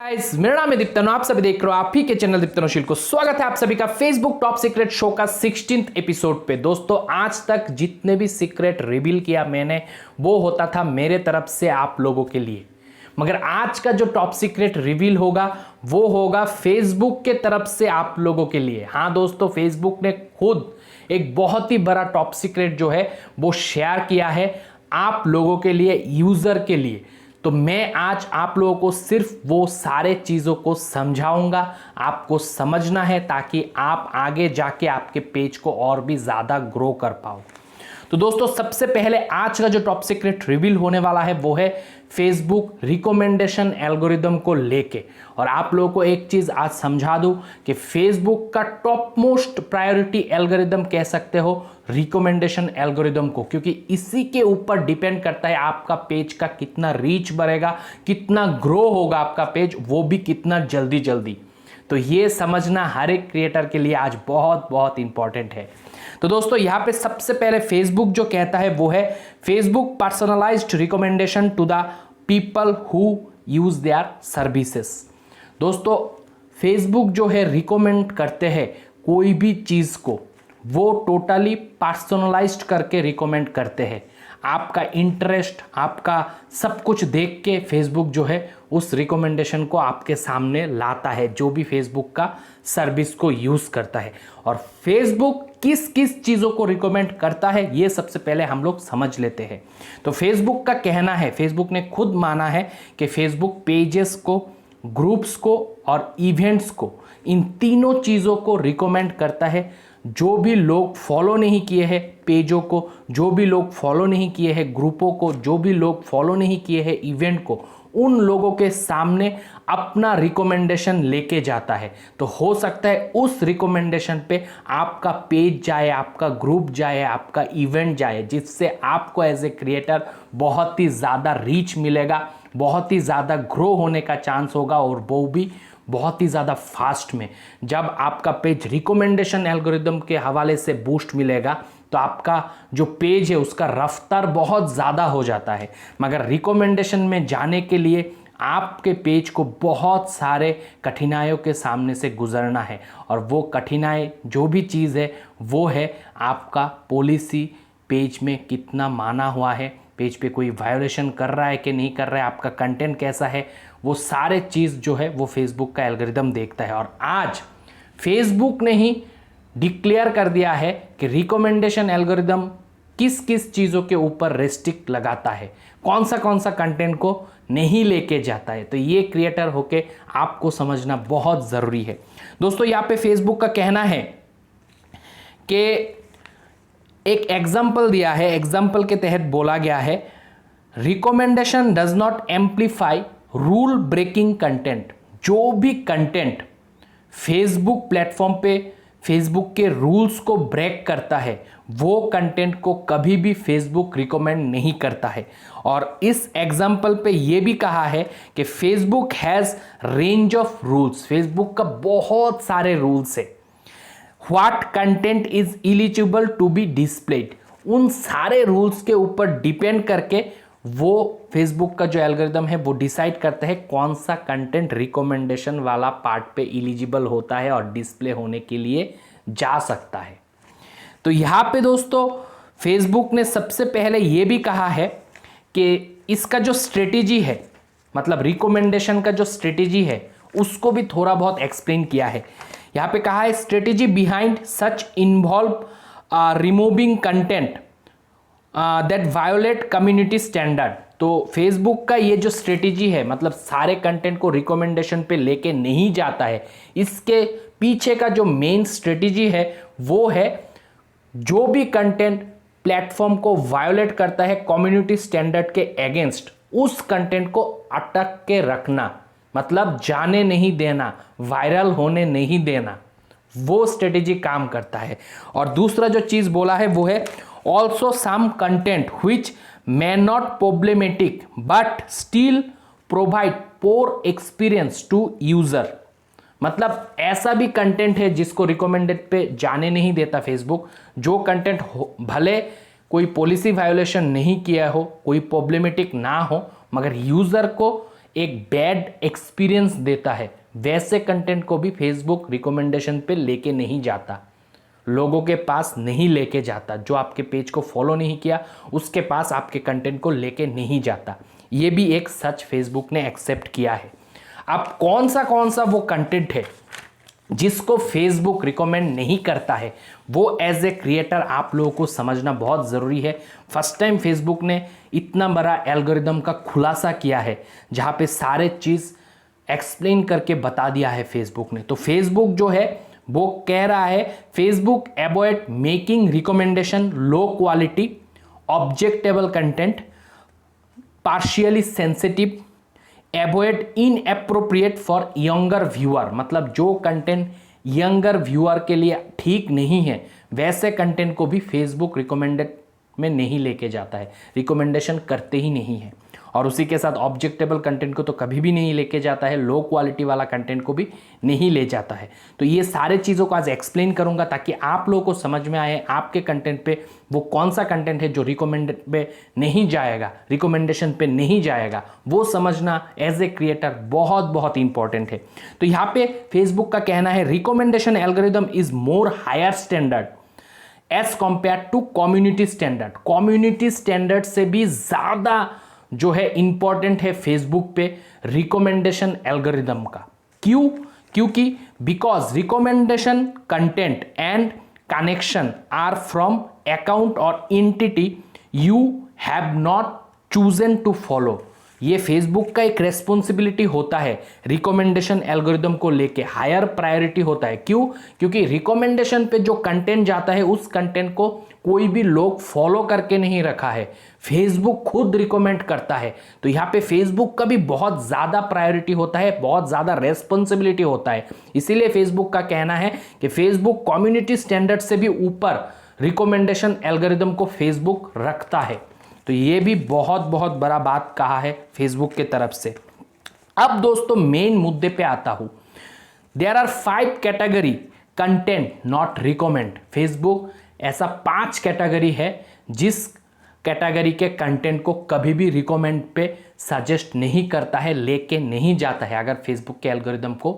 Guys, मेरा नाम है दीप्तन। आप सभी देख रहे हो आप ही के चैनल दीप्तनशील को। स्वागत है आप सभी का फेसबुक टॉप सीक्रेट शो का 16th एपिसोड पे। दोस्तों, आज तक जितने भी सीक्रेट रिवील किया मैंने, वो होता था मेरे तरफ से आप लोगों के लिए। मगर आज का जो टॉप सीक्रेट रिवील होगा वो होगा फेसबुक के तरफ से आप लोगों के लिए। हाँ दोस्तों, फेसबुक ने खुद एक बहुत ही बड़ा टॉप सीक्रेट जो है वो शेयर किया है आप लोगों के लिए, यूजर के लिए। तो मैं आज आप लोगों को सिर्फ वो सारे चीज़ों को समझाऊंगा, आपको समझना है ताकि आप आगे जाके आपके पेज को और भी ज़्यादा ग्रो कर पाओ। तो दोस्तों, सबसे पहले आज का जो टॉप सीक्रेट रिवील होने वाला है वो है फेसबुक रिकमेंडेशन एल्गोरिदम को लेके। और आप लोगों को एक चीज़ आज समझा दूं कि फेसबुक का टॉप मोस्ट प्रायोरिटी एल्गोरिदम कह सकते हो रिकमेंडेशन एल्गोरिदम को, क्योंकि इसी के ऊपर डिपेंड करता है आपका पेज का कितना रीच बढ़ेगा, कितना ग्रो होगा आपका पेज, वो भी कितना जल्दी जल्दी। तो ये समझना हर एक क्रिएटर के लिए आज बहुत बहुत इंपॉर्टेंट है। तो दोस्तों, यहाँ पे सबसे पहले फेसबुक जो कहता है वो है Facebook personalised recommendation to the people who use their services. दोस्तों, फेसबुक जो है रिकमेंड करते हैं कोई भी चीज़ को, वो टोटली पर्सनलाइज्ड करके रिकमेंड करते हैं। आपका इंटरेस्ट, आपका सब कुछ देख के फेसबुक जो है उस रिकमेंडेशन को आपके सामने लाता है, जो भी फेसबुक का सर्विस को यूज़ करता है। और फेसबुक किस किस चीज़ों को रिकमेंड करता है ये सबसे पहले हम लोग समझ लेते हैं। तो फेसबुक का कहना है, फेसबुक ने खुद माना है कि फेसबुक पेजेस को, ग्रुप्स को और इवेंट्स को, इन तीनों चीज़ों को रिकमेंड करता है। जो भी लोग फॉलो नहीं किए हैं पेजों को, जो भी लोग फॉलो नहीं किए हैं ग्रुपों को, जो भी लोग फॉलो नहीं किए हैं इवेंट को, उन लोगों के सामने अपना रिकमेंडेशन लेके जाता है। तो हो सकता है उस रिकमेंडेशन पे आपका पेज जाए, आपका ग्रुप जाए, आपका इवेंट जाए, जिससे आपको एज ए क्रिएटर बहुत ही ज़्यादा रीच मिलेगा, बहुत ही ज़्यादा ग्रो होने का चांस होगा, और वो भी बहुत ही ज़्यादा फास्ट में। जब आपका पेज रिकमेंडेशन एल्गोरिदम के हवाले से बूस्ट मिलेगा तो आपका जो पेज है उसका रफ्तार बहुत ज़्यादा हो जाता है। मगर रिकमेंडेशन में जाने के लिए आपके पेज को बहुत सारे कठिनाइयों के सामने से गुजरना है, और वो कठिनाई जो भी चीज़ है वो है आपका पॉलिसी, पेज में कितना माना हुआ है, पेज पे कोई वायोलेशन कर रहा है कि नहीं कर रहा है, आपका कंटेंट कैसा है, वो सारे चीज़ जो है वो फेसबुक का एल्गोरिदम देखता है। और आज फेसबुक ने ही डिक्लेयर कर दिया है कि रिकमेंडेशन एल्गोरिदम किस किस चीज़ों के ऊपर रेस्ट्रिक्ट लगाता है, कौन सा कंटेंट को नहीं लेके जाता है। तो ये क्रिएटर होके आपको समझना बहुत ज़रूरी है। दोस्तों, यहाँ पे फेसबुक का कहना है कि एक एग्जाम्पल दिया है, एग्जाम्पल के तहत बोला गया है recommendation does not amplify rule breaking content. जो भी कंटेंट फेसबुक प्लेटफॉर्म पे फेसबुक के रूल्स को ब्रेक करता है वो कंटेंट को कभी भी फेसबुक रिकमेंड नहीं करता है। और इस एग्जाम्पल पे ये भी कहा है कि Facebook has range of rules, Facebook का बहुत सारे रूल्स है। What content is eligible to be displayed, उन सारे रूल्स के ऊपर डिपेंड करके वो फेसबुक का जो एल्गोरिदम है वो डिसाइड करता है कौन सा कंटेंट रिकमेंडेशन वाला पार्ट पे एलिजिबल होता है और डिस्प्ले होने के लिए जा सकता है। तो यहाँ पे दोस्तों, फेसबुक ने सबसे पहले ये भी कहा है कि इसका जो स्ट्रेटेजी है, मतलब रिकमेंडेशन का जो स्ट्रेटेजी है, उसको भी थोड़ा बहुत एक्सप्लेन किया है। यहाँ पे कहा है strategy behind such involve removing content that violet community standard. तो फेसबुक का ये जो स्ट्रेटेजी है, मतलब सारे कंटेंट को रिकमेंडेशन पे लेके नहीं जाता है, इसके पीछे का जो मेन स्ट्रेटेजी है वो है जो भी कंटेंट प्लेटफॉर्म को वायोलेट करता है कम्युनिटी स्टैंडर्ड के अगेंस्ट, उस कंटेंट को अटक के रखना, मतलब जाने नहीं देना, वायरल होने नहीं देना, वो स्ट्रेटेजी काम करता है। और दूसरा जो चीज़ बोला है वो है also some content which may not problematic but still provide poor experience to user। मतलब ऐसा भी कंटेंट है जिसको रिकमेंडेड पे जाने नहीं देता फेसबुक, जो कंटेंट भले कोई पॉलिसी वायोलेशन नहीं किया हो, कोई प्रॉब्लमेटिक ना हो, मगर यूज़र को एक बैड एक्सपीरियंस देता है, वैसे कंटेंट को भी फेसबुक रिकमेंडेशन पे लेके नहीं जाता, लोगों के पास नहीं लेके जाता। जो आपके पेज को फॉलो नहीं किया उसके पास आपके कंटेंट को लेके नहीं जाता। ये भी एक सच फेसबुक ने एक्सेप्ट किया है। अब कौन सा वो कंटेंट है जिसको फेसबुक रिकमेंड नहीं करता है, वो एज ए क्रिएटर आप लोगों को समझना बहुत ज़रूरी है। फर्स्ट टाइम फेसबुक ने इतना बड़ा एल्गोरिदम का खुलासा किया है, जहाँ पे सारे चीज़ एक्सप्लेन करके बता दिया है फेसबुक ने। तो फेसबुक जो है वो कह रहा है, Facebook avoid making recommendation low quality objectionable content partially sensitive avoid inappropriate for younger viewer. मतलब जो कंटेंट यंगर व्यूअर के लिए ठीक नहीं है, वैसे कंटेंट को भी फेसबुक रिकमेंडेड में नहीं लेके जाता है, रिकमेंडेशन करते ही नहीं है। और उसी के साथ ऑब्जेक्टेबल कंटेंट को तो कभी भी नहीं लेके जाता है, लो क्वालिटी वाला कंटेंट को भी नहीं ले जाता है। तो ये सारे चीज़ों को आज एक्सप्लेन करूंगा ताकि आप लोगों को समझ में आए आपके कंटेंट पे वो कौन सा कंटेंट है जो रिकमेंडेड पे नहीं जाएगा, रिकमेंडेशन पे नहीं जाएगा, वो समझना एज ए क्रिएटर बहुत बहुत इंपॉर्टेंट है। तो यहाँ पे फेसबुक का कहना है, recommendation algorithm is more higher standard as compare to community standard. Community standard से भी ज़्यादा जो है इंपॉर्टेंट है फेसबुक पे रिकमेंडेशन एल्गोरिदम का। क्यों? क्योंकि because recommendation content and connection are from account or entity you have not chosen to follow. ये फेसबुक का एक रेस्पॉन्सिबिलिटी होता है रिकमेंडेशन एल्गोरिदम को लेके, हायर प्रायोरिटी होता है। क्यों? क्योंकि रिकमेंडेशन पे जो कंटेंट जाता है उस कंटेंट को कोई भी लोग फॉलो करके नहीं रखा है, फेसबुक खुद रिकमेंड करता है। तो यहाँ पे फेसबुक का भी बहुत ज़्यादा प्रायोरिटी होता है, बहुत ज़्यादा रेस्पॉन्सिबिलिटी होता है। इसीलिए फेसबुक का कहना है कि फेसबुक कम्युनिटी स्टैंडर्ड से भी ऊपर रिकमेंडेशन एल्गोरिदम को फेसबुक रखता है। तो ये भी बहुत बहुत बड़ा बात कहा है फेसबुक के तरफ से। अब दोस्तों मेन मुद्दे पे आता हूं। There are 5 category content not recommend. Facebook ऐसा 5 कैटेगरी है जिस कैटेगरी के कंटेंट को कभी भी रिकमेंड पे सजेस्ट नहीं करता है, लेके नहीं जाता है। अगर फेसबुक के एल्गोरिदम को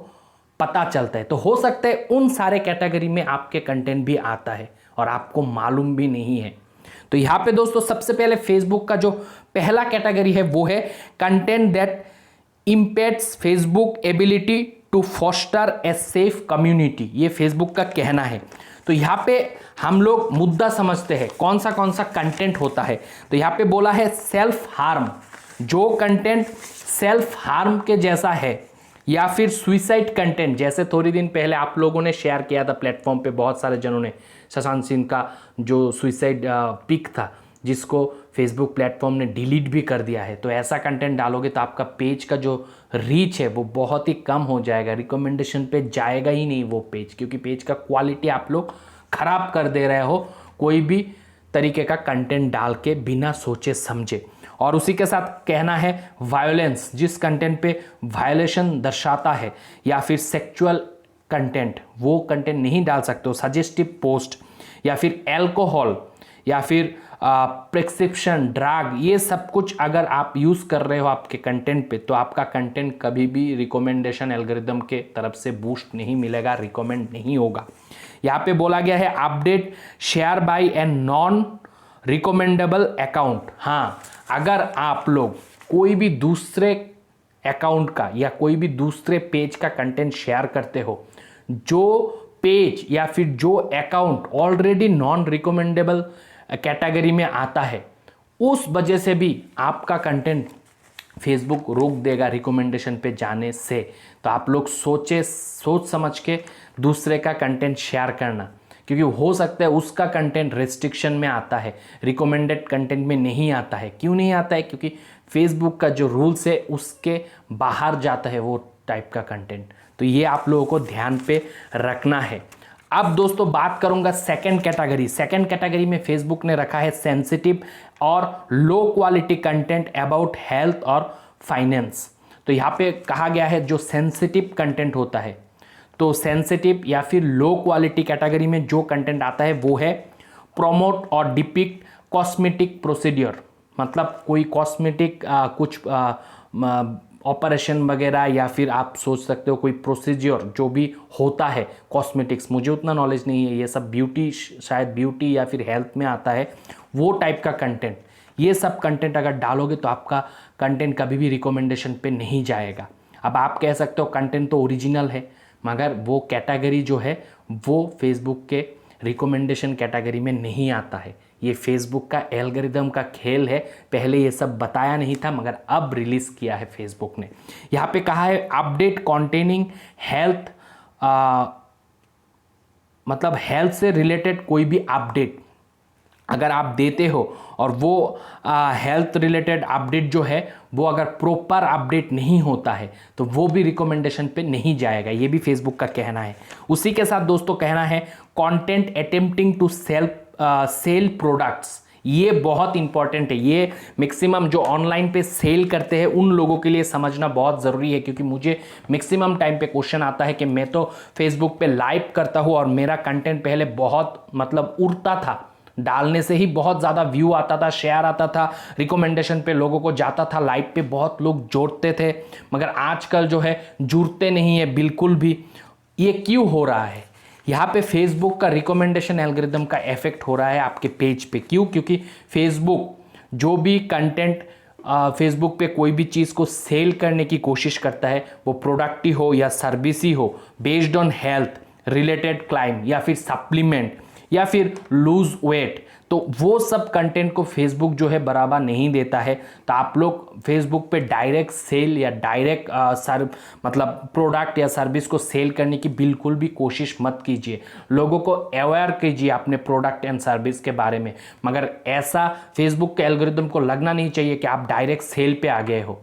पता चलता है तो हो सकता है उन सारे कैटेगरी में आपके कंटेंट भी आता है और आपको मालूम भी नहीं है। तो यहाँ पे दोस्तों सबसे पहले फेसबुक का जो पहला कैटेगरी है वो है content that impacts Facebook ability to foster a safe community. ये फेसबुक का कहना है। तो यहाँ पे हम लोग मुद्दा समझते हैं कौन सा कंटेंट होता है। तो यहाँ पे बोला है सेल्फ हार्म। जो कंटेंट सेल्फ हार्म के जैसा है या फिर सुइसाइड कंटेंट, जैसे थोड़ी दिन पहले आप लोगों ने शेयर किया था प्लेटफॉर्म पे, बहुत सारे जनों ने, शशांक सिंह का जो सुइसाइड पिक था जिसको फेसबुक प्लेटफॉर्म ने डिलीट भी कर दिया है। तो ऐसा कंटेंट डालोगे तो आपका पेज का जो रीच है वो बहुत ही कम हो जाएगा, रिकमेंडेशन पे जाएगा ही नहीं वो पेज, क्योंकि पेज का क्वालिटी आप लोग खराब कर दे रहे हो कोई भी तरीके का कंटेंट डाल के बिना सोचे समझे। और उसी के साथ कहना है वायोलेंस, जिस कंटेंट पे वायोलेशन दर्शाता है या फिर सेक्सुअल कंटेंट, वो कंटेंट नहीं डाल सकते हो। सजेस्टिव पोस्ट या फिर एल्कोहल या फिर प्रिस्क्रिप्शन ड्रग, ये सब कुछ अगर आप यूज़ कर रहे हो आपके कंटेंट पे तो आपका कंटेंट कभी भी रिकमेंडेशन एल्गोरिदम के तरफ से बूस्ट नहीं मिलेगा, रिकमेंड नहीं होगा। यहाँ पे बोला गया है update share by a non recommendable account. हाँ, अगर आप लोग कोई भी दूसरे अकाउंट का या कोई भी दूसरे पेज का कंटेंट शेयर करते हो, जो पेज या फिर जो account already non recommendable category में आता है, उस वजह से भी आपका कंटेंट फेसबुक रोक देगा रिकमेंडेशन पे जाने से। तो आप लोग सोच समझ के दूसरे का कंटेंट शेयर करना, क्योंकि हो सकता है उसका कंटेंट रेस्ट्रिक्शन में आता है, रिकमेंडेड कंटेंट में नहीं आता है। क्यों नहीं आता है? क्योंकि फेसबुक का जो रूल्स है उसके बाहर जाता है वो टाइप का कंटेंट। तो ये आप लोगों को ध्यान पे रखना है। अब दोस्तों बात करूंगा सेकंड कैटेगरी। सेकंड कैटेगरी में फेसबुक ने रखा है सेंसिटिव और low quality content about health और फाइनेंस। तो यहाँ पे कहा गया है जो सेंसिटिव कंटेंट होता है, तो सेंसिटिव या फिर लो क्वालिटी कैटेगरी में जो कंटेंट आता है वो है प्रोमोट और डिपिक्ट कॉस्मेटिक प्रोसीड्यूर। मतलब कोई कॉस्मेटिक कुछ ऑपरेशन वगैरह या फिर आप सोच सकते हो कोई प्रोसीजर जो भी होता है कॉस्मेटिक्स, मुझे उतना नॉलेज नहीं है, ये सब ब्यूटी, शायद ब्यूटी या फिर हेल्थ में आता है, वो टाइप का कंटेंट, ये सब कंटेंट अगर डालोगे तो आपका कंटेंट कभी भी रिकमेंडेशन पे नहीं जाएगा। अब आप कह सकते हो कंटेंट तो ओरिजिनल है, मगर वो कैटेगरी जो है वो फेसबुक के रिकमेंडेशन कैटेगरी में नहीं आता है। ये फेसबुक का एल्गोरिदम का खेल है, पहले ये सब बताया नहीं था मगर अब रिलीज़ किया है फेसबुक ने। यहाँ पे कहा है अपडेट कॉन्टेनिंग हेल्थ, मतलब हेल्थ से रिलेटेड कोई भी अपडेट अगर आप देते हो और वो हेल्थ रिलेटेड अपडेट जो है वो अगर प्रॉपर अपडेट नहीं होता है तो वो भी रिकमेंडेशन पे नहीं जाएगा, ये भी फेसबुक का कहना है। उसी के साथ दोस्तों कहना है content attempting to sell products, ये बहुत इंपॉर्टेंट है। ये मैक्सिमम जो ऑनलाइन पे सेल करते हैं उन लोगों के लिए समझना बहुत ज़रूरी है, क्योंकि मुझे मैक्सिमम टाइम पे क्वेश्चन आता है कि मैं तो फेसबुक पे लाइव करता हूँ और मेरा कंटेंट पहले बहुत मतलब उड़ता था, डालने से ही बहुत ज़्यादा व्यू आता था, शेयर आता था, रिकमेंडेशन पे लोगों को जाता था, लाइव पे बहुत लोग जोड़ते थे, मगर आजकल जो है जुड़ते नहीं है बिल्कुल भी। ये क्यों हो रहा है? यहाँ पे फेसबुक का रिकमेंडेशन एल्गोरिदम का इफेक्ट हो रहा है आपके पेज पे। क्यों? क्योंकि फेसबुक जो भी कंटेंट फेसबुक पे कोई भी चीज़ को सेल करने की कोशिश करता है, वो प्रोडक्ट ही हो या सर्विस ही हो, based on health related climb या फिर सप्लीमेंट या फिर लूज वेट, तो वो सब कंटेंट को फेसबुक जो है बराबर नहीं देता है। तो आप लोग फेसबुक पे डायरेक्ट सेल या डायरेक्ट मतलब प्रोडक्ट या सर्विस को सेल करने की बिल्कुल भी कोशिश मत कीजिए। लोगों को अवेयर कीजिए अपने प्रोडक्ट एंड सर्विस के बारे में, मगर ऐसा फेसबुक के एल्गोरिदम को लगना नहीं चाहिए कि आप डायरेक्ट सेल पे आ गए हो।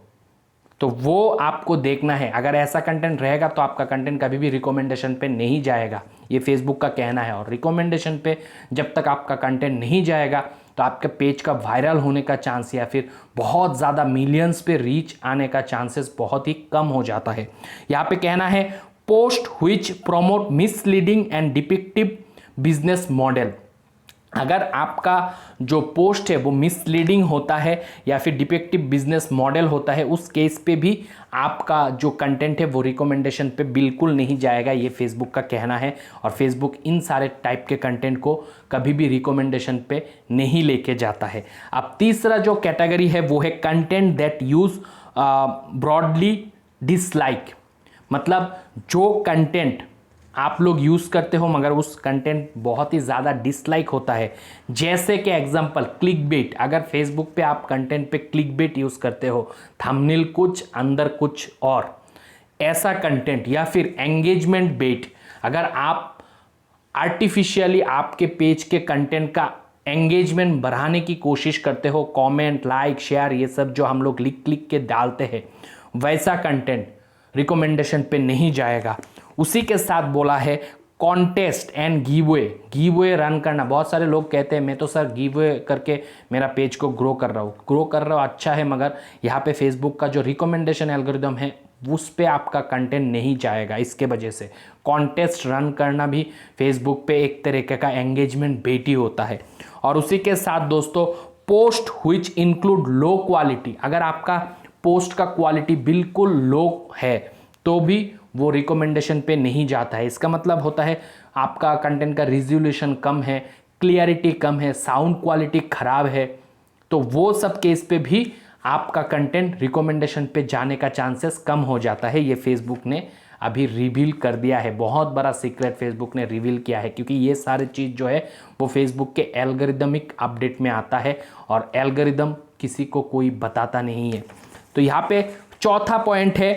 तो वो आपको देखना है। अगर ऐसा कंटेंट रहेगा तो आपका कंटेंट कभी भी रिकमेंडेशन पे नहीं जाएगा, ये फेसबुक का कहना है। और रिकमेंडेशन पे जब तक आपका कंटेंट नहीं जाएगा तो आपके पेज का वायरल होने का चांस या फिर बहुत ज़्यादा मिलियंस पे रीच आने का चांसेस बहुत ही कम हो जाता है। यहाँ पे कहना है post which promote misleading and depictive business model. अगर आपका जो पोस्ट है वो मिसलीडिंग होता है या फिर डिफेक्टिव बिजनेस मॉडल होता है, उस केस पे भी आपका जो कंटेंट है वो रिकमेंडेशन पे बिल्कुल नहीं जाएगा, ये फेसबुक का कहना है। और फेसबुक इन सारे टाइप के कंटेंट को कभी भी रिकमेंडेशन पे नहीं लेके जाता है। अब तीसरा जो कैटेगरी है वो है content that use broadly dislike, मतलब जो कंटेंट आप लोग यूज़ करते हो मगर उस कंटेंट बहुत ही ज़्यादा डिसलाइक होता है। जैसे कि एग्जांपल क्लिक बेट, अगर फेसबुक पे आप कंटेंट पे क्लिक बेट यूज़ करते हो, थंबनेल कुछ अंदर कुछ और ऐसा कंटेंट, या फिर एंगेजमेंट बेट, अगर आप आर्टिफिशियली आपके पेज के कंटेंट का एंगेजमेंट बढ़ाने की कोशिश करते हो, कमेंट, लाइक, शेयर, ये सब जो हम लोग लिख के डालते हैं, वैसा कंटेंट रिकमेंडेशन पे नहीं जाएगा। उसी के साथ बोला है कॉन्टेस्ट एंड गिववे रन करना। बहुत सारे लोग कहते हैं मैं तो सर गिववे करके मेरा पेज को ग्रो कर रहा हूँ, अच्छा है, मगर यहाँ पे फेसबुक का जो रिकमेंडेशन एल्गोरिदम है उस पे आपका कंटेंट नहीं जाएगा। इसके वजह से कॉन्टेस्ट रन करना भी फेसबुक पे एक तरीके का एंगेजमेंट बेट ही होता है। और उसी के साथ दोस्तों post which include low quality, अगर आपका पोस्ट का क्वालिटी बिल्कुल लो है तो भी वो रिकमेंडेशन पे नहीं जाता है। इसका मतलब होता है आपका कंटेंट का रिजोल्यूशन कम है, क्लियरिटी कम है, साउंड क्वालिटी खराब है, तो वो सब केस पे भी आपका कंटेंट रिकमेंडेशन पे जाने का चांसेस कम हो जाता है। ये फेसबुक ने अभी रिवील कर दिया है, बहुत बड़ा सीक्रेट फेसबुक ने रिवील किया है, क्योंकि ये सारी चीज़ जो है वो फेसबुक के एल्गोरिदमिक अपडेट में आता है और एल्गोरिदम किसी को कोई बताता नहीं है। तो यहाँ पे चौथा पॉइंट है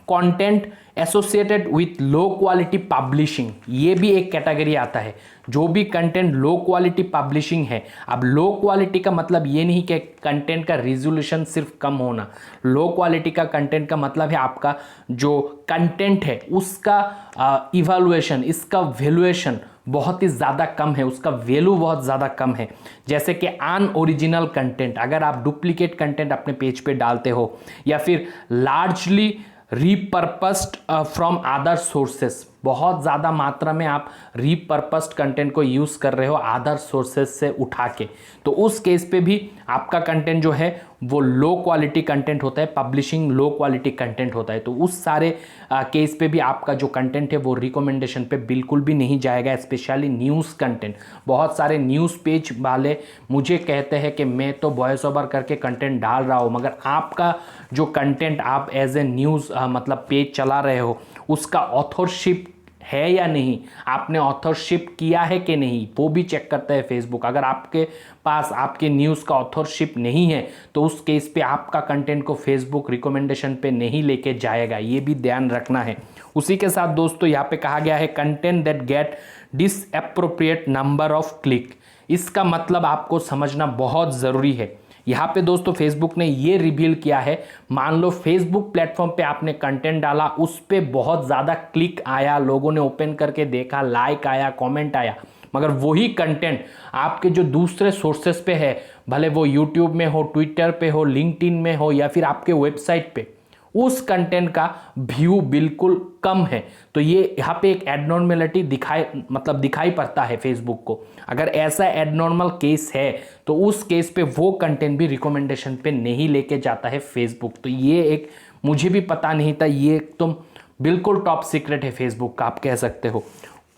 content associated with low quality publishing, ये भी एक कैटेगरी आता है। जो भी कंटेंट लो क्वालिटी पब्लिशिंग है, अब लो क्वालिटी का मतलब ये नहीं कि कंटेंट का रिजोल्यूशन सिर्फ कम होना, लो क्वालिटी का कंटेंट का मतलब है आपका जो कंटेंट है उसका इवैल्यूएशन, इसका वैल्यूएशन बहुत ही ज़्यादा कम है, उसका वैल्यू बहुत ज़्यादा कम है। जैसे कि अनओरिजिनल कंटेंट, अगर आप डुप्लीकेट कंटेंट अपने पेज पे डालते हो या फिर largely repurposed from other sources, बहुत ज़्यादा मात्रा में आप रीपर्पस्ड कंटेंट को यूज़ कर रहे हो अदर सोर्सेस से उठा के, तो उस केस पे भी आपका कंटेंट जो है वो लो क्वालिटी कंटेंट होता है, पब्लिशिंग लो क्वालिटी कंटेंट होता है। तो उस सारे केस पे भी आपका जो कंटेंट है वो रिकमेंडेशन पे बिल्कुल भी नहीं जाएगा। स्पेशली न्यूज़ कंटेंट, बहुत सारे न्यूज़ पेज वाले मुझे कहते हैं कि मैं तो वॉइस ओवर करके कंटेंट डाल रहा हूँ, मगर आपका जो कंटेंट आप एज ए न्यूज़ मतलब पेज चला रहे हो उसका ऑथरशिप है या नहीं, आपने ऑथरशिप किया है कि नहीं, वो भी चेक करता है फेसबुक। अगर आपके पास आपके न्यूज़ का ऑथरशिप नहीं है तो उस केस पे आपका कंटेंट को फेसबुक रिकमेंडेशन पे नहीं लेके जाएगा, ये भी ध्यान रखना है। उसी के साथ दोस्तों यहाँ पे कहा गया है content that get disproportionate number of click. इसका मतलब आपको समझना बहुत ज़रूरी है। यहाँ पे दोस्तों फेसबुक ने ये रिवील किया है, मान लो फेसबुक प्लेटफॉर्म पे आपने कंटेंट डाला, उस पे बहुत ज़्यादा क्लिक आया, लोगों ने ओपन करके देखा, लाइक आया, कमेंट आया, मगर वही कंटेंट आपके जो दूसरे सोर्सेस पे है, भले वो यूट्यूब में हो, ट्विटर पे हो, लिंक्डइन में हो या फिर आपके वेबसाइट पे, उस कंटेंट का व्यू बिल्कुल कम है, तो ये यहाँ पे एक एडनॉर्मेलिटी दिखाई पड़ता है फेसबुक को। अगर ऐसा एडनॉर्मल केस है तो उस केस पे वो कंटेंट भी रिकमेंडेशन पे नहीं लेके जाता है फेसबुक। तो ये एक मुझे भी पता नहीं था, ये तुम बिल्कुल टॉप सीक्रेट है फेसबुक का, आप कह सकते हो।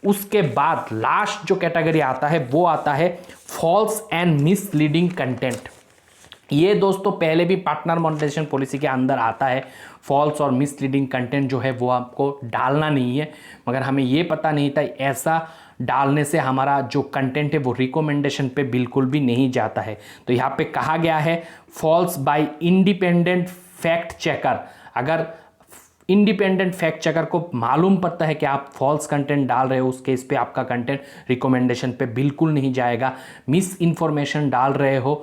उसके बाद लास्ट जो कैटेगरी आता है वो आता है फॉल्स एंड मिसलीडिंग कंटेंट। ये दोस्तों पहले भी पार्टनर मोनेटाइजेशन पॉलिसी के अंदर आता है। फॉल्स और मिसलीडिंग कंटेंट जो है वो आपको डालना नहीं है, मगर हमें ये पता नहीं था ऐसा डालने से हमारा जो कंटेंट है वो रिकमेंडेशन पे बिल्कुल भी नहीं जाता है। तो यहाँ पे कहा गया है false by independent fact checker. अगर इंडिपेंडेंट फैक्ट चेकर को मालूम पड़ता है कि आप फॉल्स कंटेंट डाल रहे हो, उस केस पे आपका कंटेंट रिकमेंडेशन पे बिल्कुल नहीं जाएगा। मिस इन्फॉर्मेशन डाल रहे हो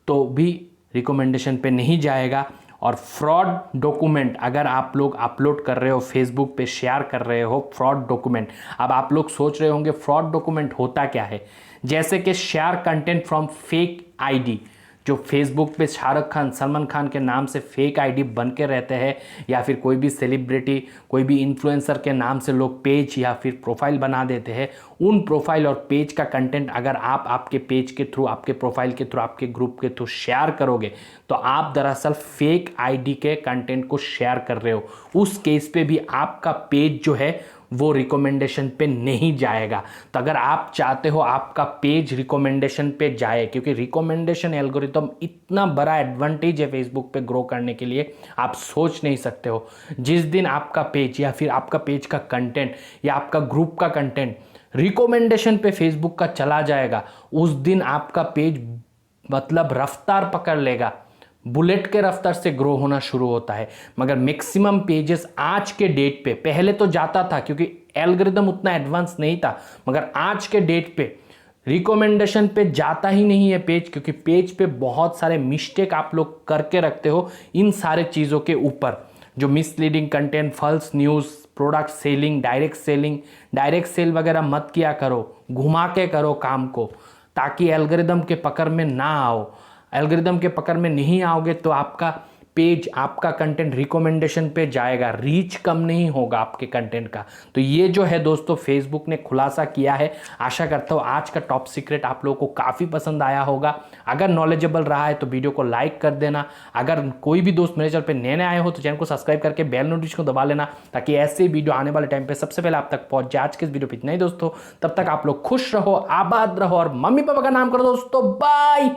तो भी रिकमेंडेशन पे नहीं जाएगा। और फ्रॉड डॉक्यूमेंट अगर आप लोग अपलोड कर रहे हो, फेसबुक पे शेयर कर रहे हो फ्रॉड डॉक्यूमेंट, अब आप लोग सोच रहे होंगे फ्रॉड डॉक्यूमेंट होता क्या है। जैसे कि share content from fake ID, जो फेसबुक पे शाहरुख खान, सलमान खान के नाम से फेक आईडी बन के रहते हैं, या फिर कोई भी सेलिब्रिटी, कोई भी इन्फ्लुएंसर के नाम से लोग पेज या फिर प्रोफाइल बना देते हैं। उन प्रोफाइल और पेज का कंटेंट अगर आप आपके पेज के थ्रू, आपके प्रोफाइल के थ्रू, आपके ग्रुप के थ्रू शेयर करोगे तो आप दरअसल फेक आईडी के कंटेंट को शेयर कर रहे हो। उस केस पे भी आपका पेज जो है वो रिकमेंडेशन पे नहीं जाएगा। तो अगर आप चाहते हो आपका पेज रिकमेंडेशन पे जाए, क्योंकि रिकमेंडेशन एल्गोरिथम इतना बड़ा एडवांटेज है फेसबुक पे ग्रो करने के लिए, आप सोच नहीं सकते हो। जिस दिन आपका पेज या फिर आपका पेज का कंटेंट या आपका ग्रुप का कंटेंट रिकमेंडेशन पे फेसबुक का चला जाएगा, उस दिन आपका पेज मतलब रफ्तार पकड़ लेगा, बुलेट के रफ्तार से ग्रो होना शुरू होता है। मगर मैक्सिमम पेजेस आज के डेट पे, पहले तो जाता था क्योंकि एल्गोरिदम उतना एडवांस नहीं था, मगर आज के डेट पे रिकमेंडेशन पे जाता ही नहीं है पेज, क्योंकि पेज पे बहुत सारे मिस्टेक आप लोग करके रखते हो इन सारे चीज़ों के ऊपर, जो misleading content, false news, product selling, direct sale वगैरह मत किया करो, घुमा के करो काम को, ताकि एल्गोरिदम के पकड़ में ना आओ। एल्गोरिदम के पकड़ में नहीं आओगे तो आपका पेज, आपका कंटेंट रिकमेंडेशन पे जाएगा, रीच कम नहीं होगा आपके कंटेंट का। तो ये जो है दोस्तों फेसबुक ने खुलासा किया है। आशा करता हूँ आज का टॉप सीक्रेट आप लोगों को काफ़ी पसंद आया होगा। अगर नॉलेजेबल रहा है तो वीडियो को लाइक कर देना। अगर कोई भी दोस्त मेरे चैनल पे नए आए हो तो चैनल को सब्सक्राइब करके बेल नोटिफिकेशन को दबा लेना, ताकि ऐसे वीडियो आने वाले टाइम पे सबसे पहले आप तक पहुंच जाए। आज के इस वीडियो पे इतना ही दोस्तों, तब तक आप लोग खुश रहो, आबाद रहो और मम्मी पापा का नाम करो दोस्तों। बाय।